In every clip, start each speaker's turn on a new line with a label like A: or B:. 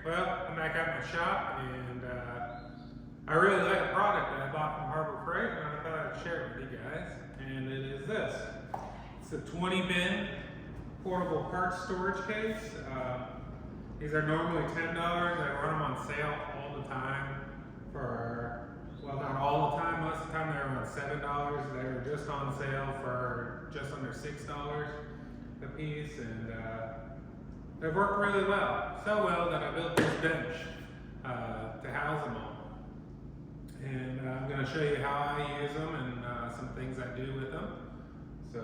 A: Well, I'm back at my shop, and I really like a product that I bought from Harbor Freight, and I thought I'd share it with you guys. And it is this. It's a 20 bin portable parts storage case. These are normally $10. I run them on sale all the time for, well, not all the time. Most of the time they're around $7. They're just on sale for just under $6 a piece, and they've worked really well. So well that I built this bench to house them on. And I'm going to show you how I use them and some things I do with them. So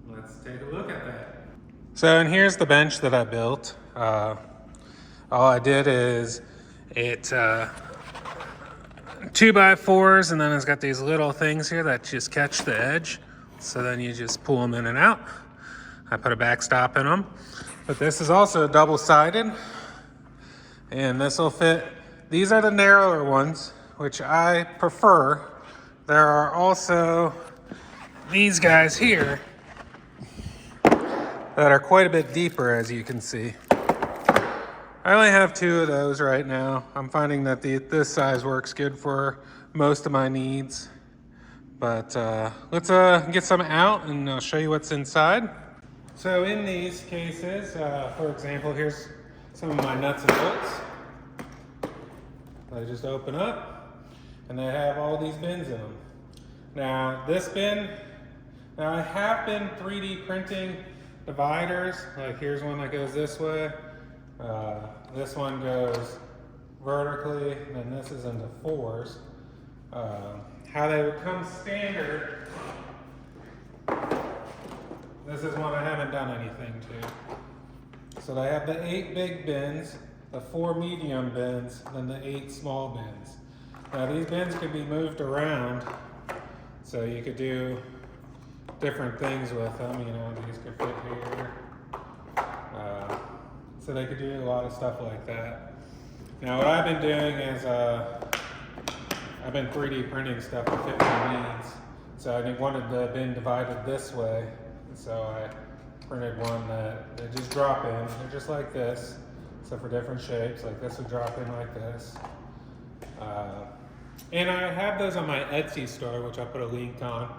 A: let's take a look at that. So, and here's the bench that I built. All I did is it 2x4s, and then it's got these little things here that just catch the edge. So then you just pull them in and out. I put a backstop in them. But this is also double-sided, and this will fit. These are the narrower ones, which I prefer. There are also these guys here that are quite a bit deeper, as you can see. I only have 2 of those right now. I'm finding that this size works good for most of my needs. But let's get some out, and I'll show you what's inside. So in these cases, for example, here's some of my nuts and bolts. They just open up, and they have all these bins in them. Now this bin, I have been 3D printing dividers. Like here's one that goes this way. This one goes vertically, and then this is into 4s. How they would come standard, this is one I haven't done anything to. So they have the 8 big bins, the 4 medium bins, then the 8 small bins. Now these bins could be moved around, so you could do different things with them. You know, these could fit here. So they could do a lot of stuff like that. Now what I've been doing is I've been 3D printing stuff to fit my needs. So I wanted the bin divided this way. So I printed one that they just drop in. They're just like this. So for different shapes, like this would drop in like this. And I have those on my Etsy store, which I put a link on.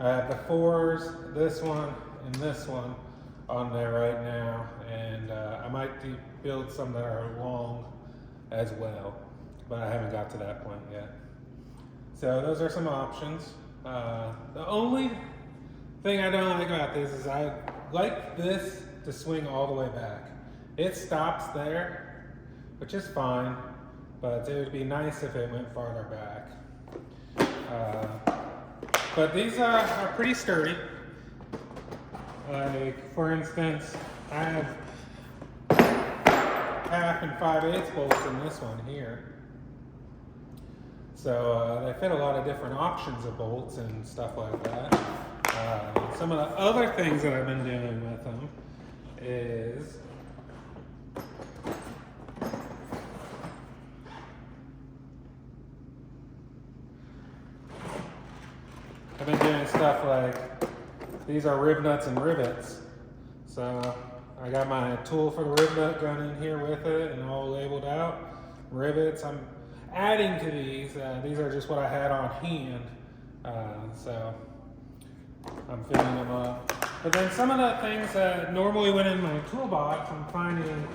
A: I have the 4s, this one, and this one on there right now. And I might build some that are long as well, but I haven't got to that point yet. So those are some options. The only thing I don't like about this is I like this to swing all the way back. It stops there, which is fine, but it would be nice if it went farther back. But these are pretty sturdy. Like, for instance, I have 1/2 and 5/8 bolts in this one here. So they fit a lot of different options of bolts and stuff like that. Some of the other things that I've been doing with them is I've been doing stuff like, these are rib nuts and rivets. So I got my tool for the rib nut gun in here with it and all labeled out. Rivets, I'm adding to these. These are just what I had on hand. So I'm filling them up. But then some of the things that normally went in my toolbox, I'm finding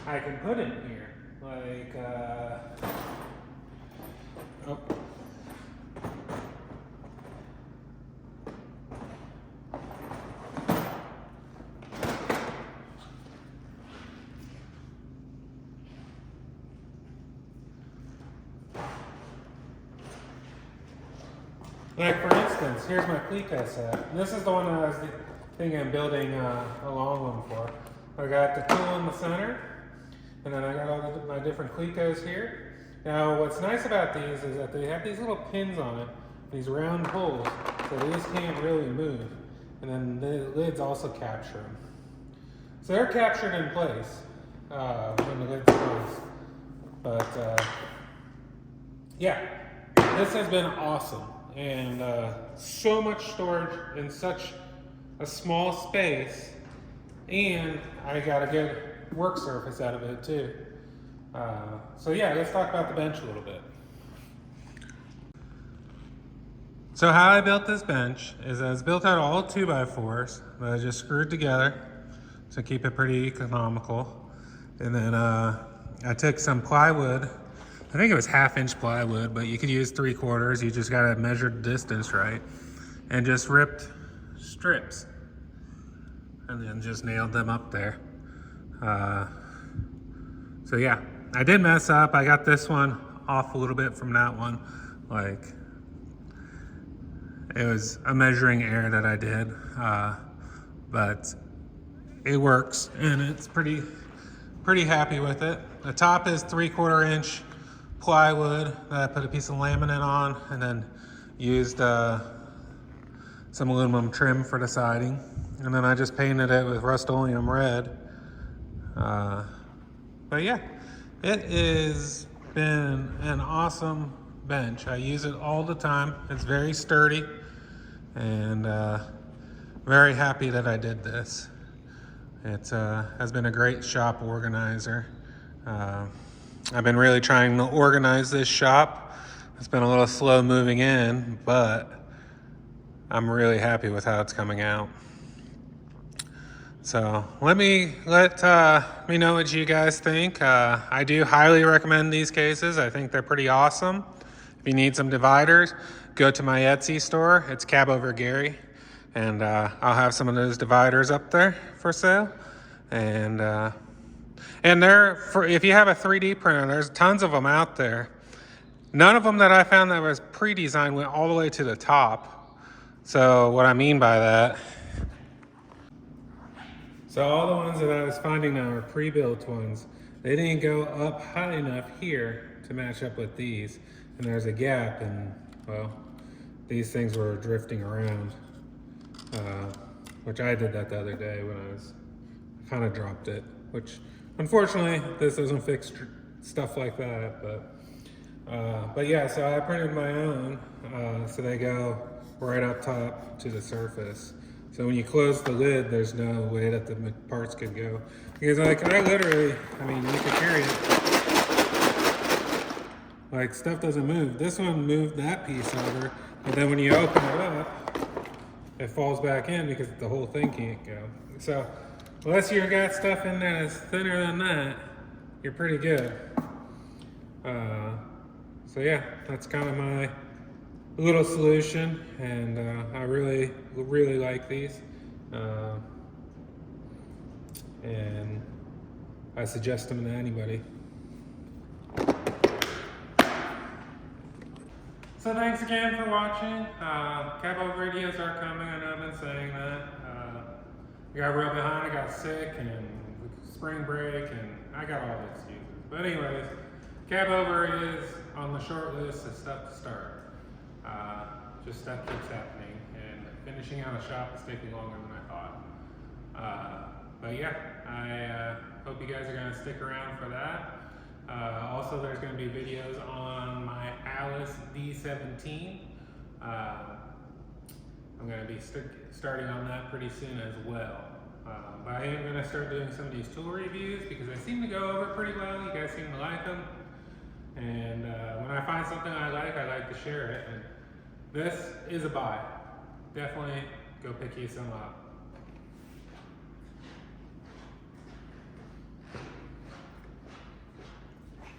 A: I can put in here. Like, like for instance, here's my Clico set. And this is the one that I was thinking of building a long one for. I got the tool in the center, and then I got all my different Clicos here. Now what's nice about these is that they have these little pins on it, these round holes, so these can't really move. And then the lids also capture them. So they're captured in place when the lid's closed. But yeah, this has been awesome. And so much storage in such a small space and I got a good work surface out of it too. So yeah, let's talk about the bench a little bit. So how I built this bench is I was built out of all 2x4s that I just screwed together to keep it pretty economical. And then I took some plywood. I think it was 1/2-inch plywood, but you could use 3/4. You just gotta measure the distance right. And just ripped strips. And then just nailed them up there. So yeah, I did mess up. I got this one off a little bit from that one. Like, it was a measuring error that I did, but it works and it's pretty happy with it. The top is 3/4-inch plywood that I put a piece of laminate on and then used some aluminum trim for the siding. And then I just painted it with Rust-Oleum red. But yeah, it has been an awesome bench. I use it all the time. It's very sturdy and very happy that I did this. It has been a great shop organizer. I've been really trying to organize this shop. It's been a little slow moving in, but I'm really happy with how it's coming out. So let me know what you guys think. I do highly recommend these cases. I think they're pretty awesome. If you need some dividers, go to my Etsy store. It's Cab Over Gary, and I'll have some of those dividers up there for sale. And they're if you have a 3D printer, there's tons of them out there. None of them that I found that was pre-designed went all the way to the top. So what I mean by that, so all the ones that I was finding now are pre-built ones. They didn't go up high enough here to match up with these. And there's a gap, and well, these things were drifting around, which I did that the other day when I kind of dropped it, which unfortunately this doesn't fix stuff like that, but yeah, so I printed my own, so they go right up top to the surface. So when you close the lid, there's no way that the parts could go. Because like, I mean, you can carry it. Like, stuff doesn't move. This one moved that piece over, but then when you open it up, it falls back in because the whole thing can't go. So unless you've got stuff in there that's thinner than that, you're pretty good. So yeah, that's kind of my little solution, and I really like these, and I suggest them to anybody. So thanks again for watching. Cab Over videos are coming. I know I've been saying that. I got real behind. I got sick and spring break, and I got all the excuses. But anyways, Cab Over is on the short list of stuff to start. Just stuff keeps happening, and finishing out a shop is taking longer than I thought. But yeah, I hope you guys are going to stick around for that. Also, there's going to be videos on my Alice D17. I'm going to be starting on that pretty soon as well. But I am going to start doing some of these tool reviews because they seem to go over pretty well. You guys seem to like them. And when I find something I like to share it. And this is a buy. Definitely go pick you some up.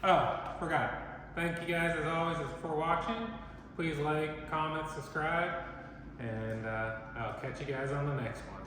A: Oh, forgot. Thank you guys as always for watching. Please like, comment, subscribe, and I'll catch you guys on the next one.